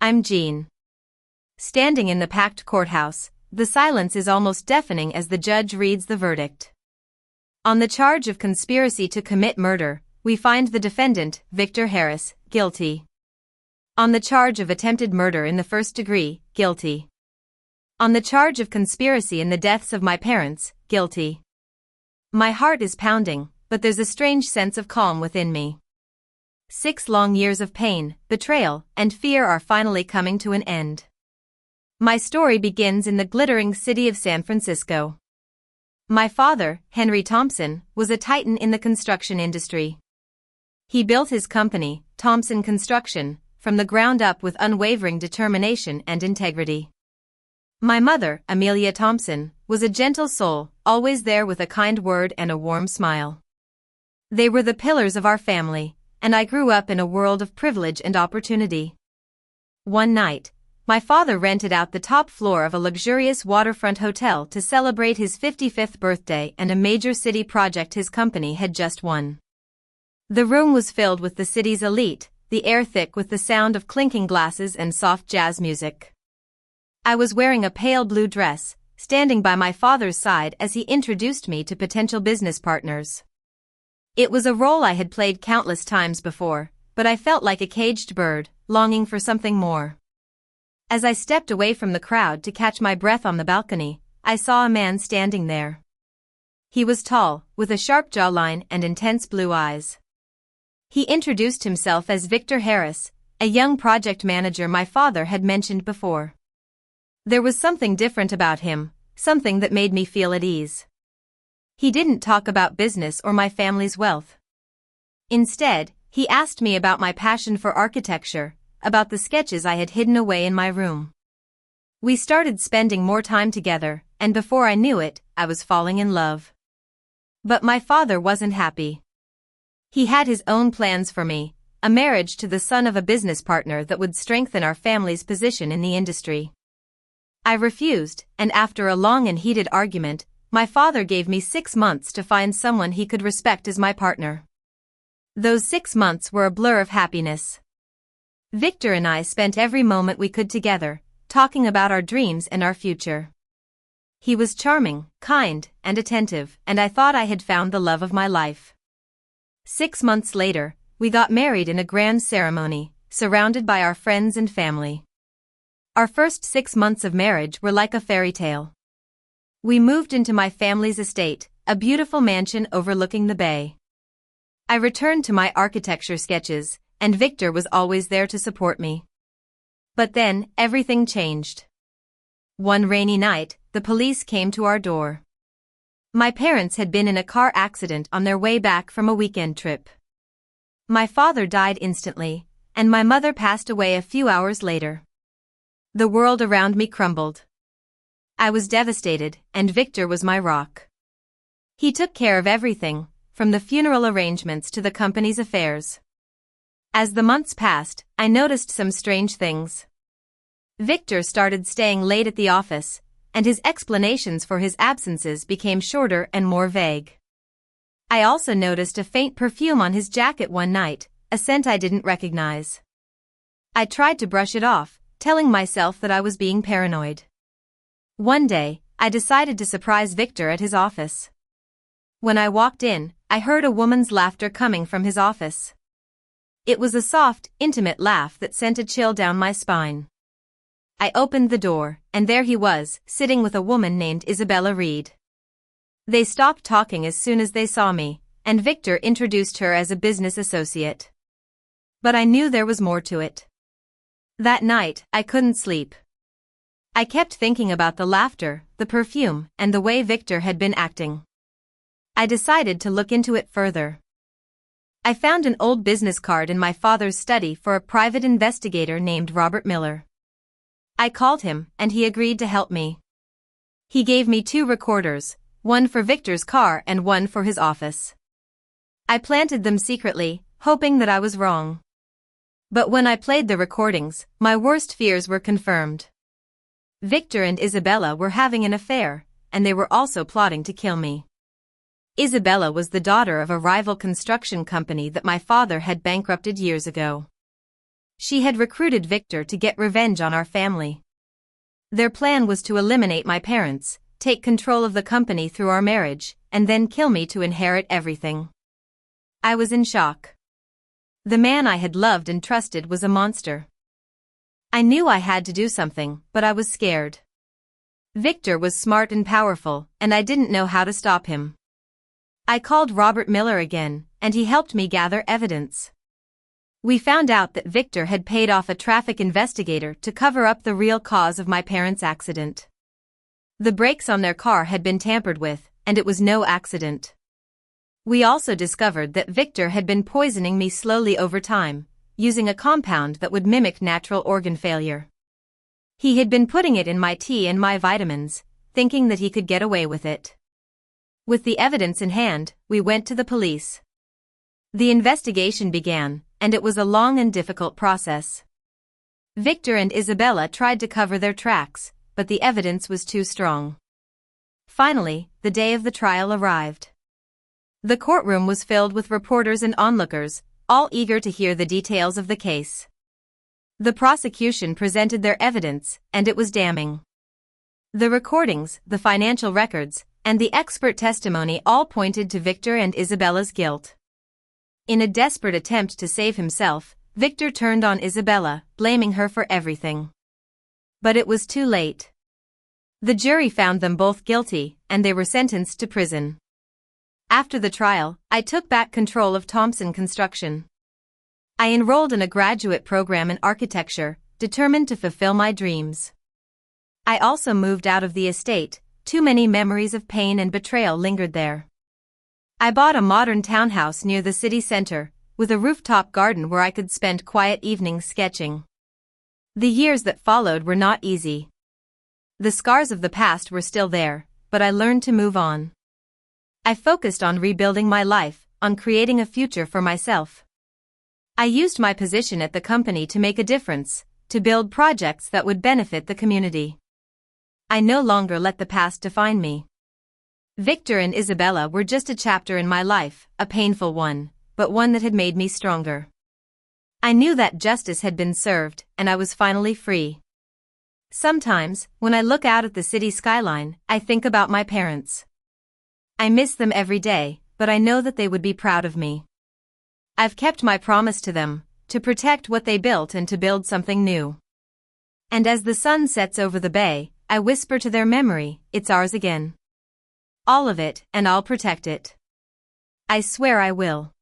I'm Jean. Standing in the packed courthouse, the silence is almost deafening as the judge reads the verdict. On the charge of conspiracy to commit murder, we find the defendant, Victor Harris, guilty. On the charge of attempted murder in the first degree, guilty. On the charge of conspiracy in the deaths of my parents, guilty. My heart is pounding, but there's a strange sense of calm within me. 6 long years of pain, betrayal, and fear are finally coming to an end. My story begins in the glittering city of San Francisco. My father, Henry Thompson, was a titan in the construction industry. He built his company, Thompson Construction, from the ground up with unwavering determination and integrity. My mother, Amelia Thompson, was a gentle soul, always there with a kind word and a warm smile. They were the pillars of our family, and I grew up in a world of privilege and opportunity. One night, my father rented out the top floor of a luxurious waterfront hotel to celebrate his 55th birthday and a major city project his company had just won. The room was filled with the city's elite, the air thick with the sound of clinking glasses and soft jazz music. I was wearing a pale blue dress, standing by my father's side as he introduced me to potential business partners. It was a role I had played countless times before, but I felt like a caged bird, longing for something more. As I stepped away from the crowd to catch my breath on the balcony, I saw a man standing there. He was tall, with a sharp jawline and intense blue eyes. He introduced himself as Victor Harris, a young project manager my father had mentioned before. There was something different about him, something that made me feel at ease. He didn't talk about business or my family's wealth. Instead, he asked me about my passion for architecture, about the sketches I had hidden away in my room. We started spending more time together, and before I knew it, I was falling in love. But my father wasn't happy. He had his own plans for me, a marriage to the son of a business partner that would strengthen our family's position in the industry. I refused, and after a long and heated argument, my father gave me 6 months to find someone he could respect as my partner. Those 6 months were a blur of happiness. Victor and I spent every moment we could together, talking about our dreams and our future. He was charming, kind, and attentive, and I thought I had found the love of my life. 6 months later, we got married in a grand ceremony, surrounded by our friends and family. Our first 6 months of marriage were like a fairy tale. We moved into my family's estate, a beautiful mansion overlooking the bay. I returned to my architecture sketches, and Victor was always there to support me. But then, everything changed. One rainy night, the police came to our door. My parents had been in a car accident on their way back from a weekend trip. My father died instantly, and my mother passed away a few hours later. The world around me crumbled. I was devastated, and Victor was my rock. He took care of everything, from the funeral arrangements to the company's affairs. As the months passed, I noticed some strange things. Victor started staying late at the office, and his explanations for his absences became shorter and more vague. I also noticed a faint perfume on his jacket one night, a scent I didn't recognize. I tried to brush it off, telling myself that I was being paranoid. One day, I decided to surprise Victor at his office. When I walked in, I heard a woman's laughter coming from his office. It was a soft, intimate laugh that sent a chill down my spine. I opened the door, and there he was, sitting with a woman named Isabella Reed. They stopped talking as soon as they saw me, and Victor introduced her as a business associate. But I knew there was more to it. That night, I couldn't sleep. I kept thinking about the laughter, the perfume, and the way Victor had been acting. I decided to look into it further. I found an old business card in my father's study for a private investigator named Robert Miller. I called him, and he agreed to help me. He gave me 2 recorders, one for Victor's car and one for his office. I planted them secretly, hoping that I was wrong. But when I played the recordings, my worst fears were confirmed. Victor and Isabella were having an affair, and they were also plotting to kill me. Isabella was the daughter of a rival construction company that my father had bankrupted years ago. She had recruited Victor to get revenge on our family. Their plan was to eliminate my parents, take control of the company through our marriage, and then kill me to inherit everything. I was in shock. The man I had loved and trusted was a monster. I knew I had to do something, but I was scared. Victor was smart and powerful, and I didn't know how to stop him. I called Robert Miller again, and he helped me gather evidence. We found out that Victor had paid off a traffic investigator to cover up the real cause of my parents' accident. The brakes on their car had been tampered with, and it was no accident. We also discovered that Victor had been poisoning me slowly over time, using a compound that would mimic natural organ failure. He had been putting it in my tea and my vitamins, thinking that he could get away with it. With the evidence in hand, we went to the police. The investigation began, and it was a long and difficult process. Victor and Isabella tried to cover their tracks, but the evidence was too strong. Finally, the day of the trial arrived. The courtroom was filled with reporters and onlookers, all eager to hear the details of the case. The prosecution presented their evidence, and it was damning. The recordings, the financial records, and the expert testimony all pointed to Victor and Isabella's guilt. In a desperate attempt to save himself, Victor turned on Isabella, blaming her for everything. But it was too late. The jury found them both guilty, and they were sentenced to prison. After the trial, I took back control of Thompson Construction. I enrolled in a graduate program in architecture, determined to fulfill my dreams. I also moved out of the estate. Too many memories of pain and betrayal lingered there. I bought a modern townhouse near the city center, with a rooftop garden where I could spend quiet evenings sketching. The years that followed were not easy. The scars of the past were still there, but I learned to move on. I focused on rebuilding my life, on creating a future for myself. I used my position at the company to make a difference, to build projects that would benefit the community. I no longer let the past define me. Victor and Isabella were just a chapter in my life, a painful one, but one that had made me stronger. I knew that justice had been served, and I was finally free. Sometimes, when I look out at the city skyline, I think about my parents. I miss them every day, but I know that they would be proud of me. I've kept my promise to them, to protect what they built and to build something new. And as the sun sets over the bay, I whisper to their memory, it's ours again. All of it, and I'll protect it. I swear I will.